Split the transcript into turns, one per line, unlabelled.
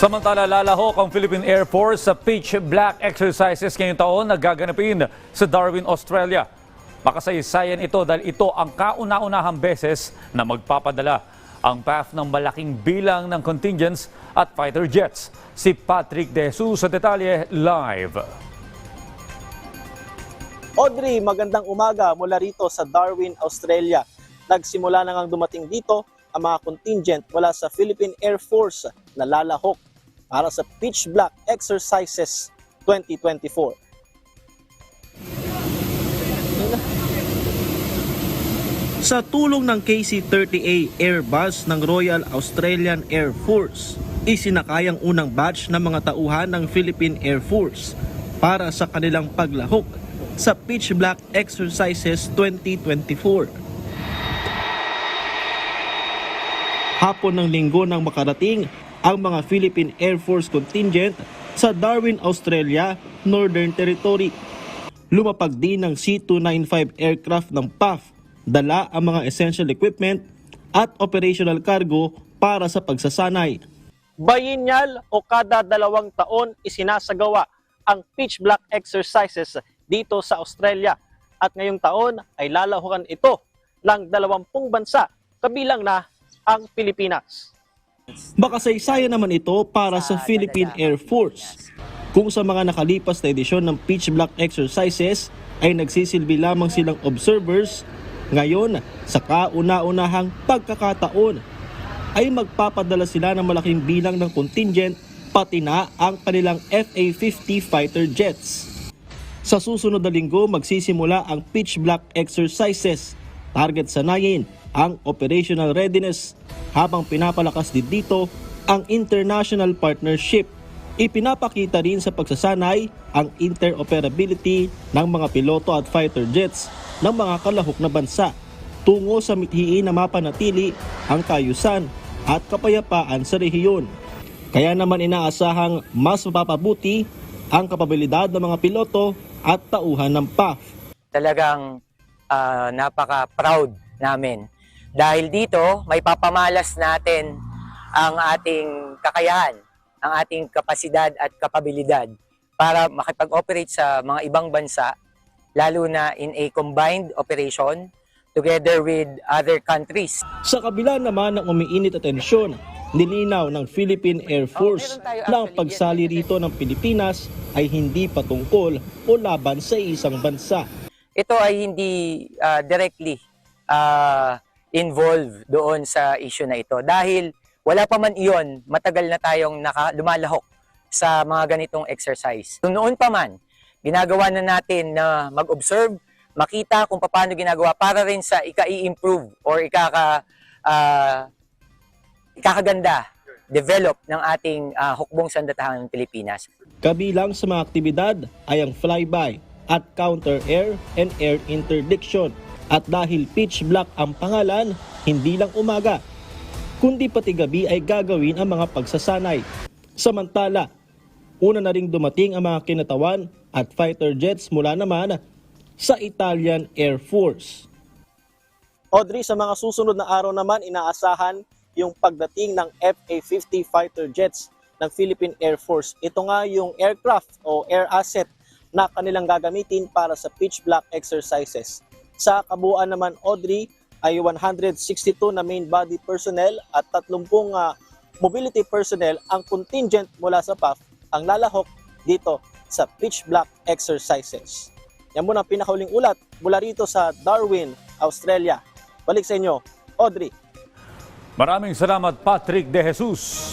Samantala, lalahok ang Philippine Air Force sa pitch black exercises ngayong taon na gaganapin sa Darwin, Australia. Makasaysayan ito dahil ito ang kauna-unahang beses na magpapadala ang PAF ng malaking bilang ng contingents at fighter jets. Si Patrick De Jesus sa detalye live.
Audrey, magandang umaga mula rito sa Darwin, Australia. Nagsimula na ngang dumating dito ang mga contingent mula sa Philippine Air Force na lalahok para sa Pitch Black Exercises 2024. Sa tulong ng KC-30A Airbus ng Royal Australian Air Force, isinakay ang unang batch ng mga tauhan ng Philippine Air Force para sa kanilang paglahok sa Pitch Black Exercises 2024. Hapon ng linggo nang makarating ang mga Philippine Air Force contingent sa Darwin, Australia, Northern Territory. Lumapag din ng C-295 aircraft ng PAF, dala ang mga essential equipment at operational cargo para sa pagsasanay. Biennial o kada 2 taon isinasagawa ang Pitch Black Exercises dito sa Australia at ngayong taon ay lalahukan ito ng 20 bansa kabilang na ang Pilipinas. Makasaysayan naman ito para sa Philippine Air Force. Kung sa mga nakalipas na edisyon ng Pitch Black Exercises ay nagsisilbi lamang silang observers, ngayon sa kauna-unahang pagkakataon ay magpapadala sila ng malaking bilang ng contingent pati na ang kanilang FA-50 fighter jets. Sa susunod na linggo magsisimula ang Pitch Black Exercises. Target sanayin ang operational readiness habang pinapalakas din dito ang international partnership. Ipinapakita rin sa pagsasanay ang interoperability ng mga piloto at fighter jets ng mga kalahok na bansa tungo sa mithiin na mapanatili ang kaayusan at kapayapaan sa rehiyon. Kaya naman inaasahang mas mapapabuti ang kapabilidad ng mga piloto at tauhan ng PAF.
Talagang napaka-proud namin. Dahil dito, may papamalas natin ang ating kakayahan, ang ating kapasidad at kapabilidad para makipag-operate sa mga ibang bansa, lalo na in a combined operation together with other countries.
Sa kabila naman ng umiinit at tensyon, nilinaw ng Philippine Air Force na ang pagsali rito ng Pilipinas ay hindi patungkol o laban sa isang bansa.
Ito ay hindi directly involved doon sa issue na ito. Dahil wala pa man iyon, matagal na tayong lumalahok sa mga ganitong exercise. Noon pa man, ginagawa na natin na mag-observe, makita kung paano ginagawa para rin sa ika-i-improve or ikakaganda, develop ng ating hukbong sandatahang ng Pilipinas.
Kabilang sa mga aktibidad ay ang flyby at counter-air and air interdiction. At dahil Pitch Black ang pangalan, hindi lang umaga, kundi pati gabi ay gagawin ang mga pagsasanay. Samantala, una na ring dumating ang mga kinatawan at fighter jets mula naman sa Italian Air Force. Audrey, sa mga susunod na araw naman, inaasahan yung pagdating ng FA-50 fighter jets ng Philippine Air Force. Ito nga yung aircraft o air asset na kanilang gagamitin para sa Pitch Black Exercises. Sa kabuuan naman, Audrey, ay 162 na main body personnel at 30 mobility personnel ang contingent mula sa PAF ang lalahok dito sa Pitch Black Exercises. Yan muna ang pinakahuling ulat mula rito sa Darwin, Australia. Balik sa inyo, Audrey.
Maraming salamat, Patrick De Jesus.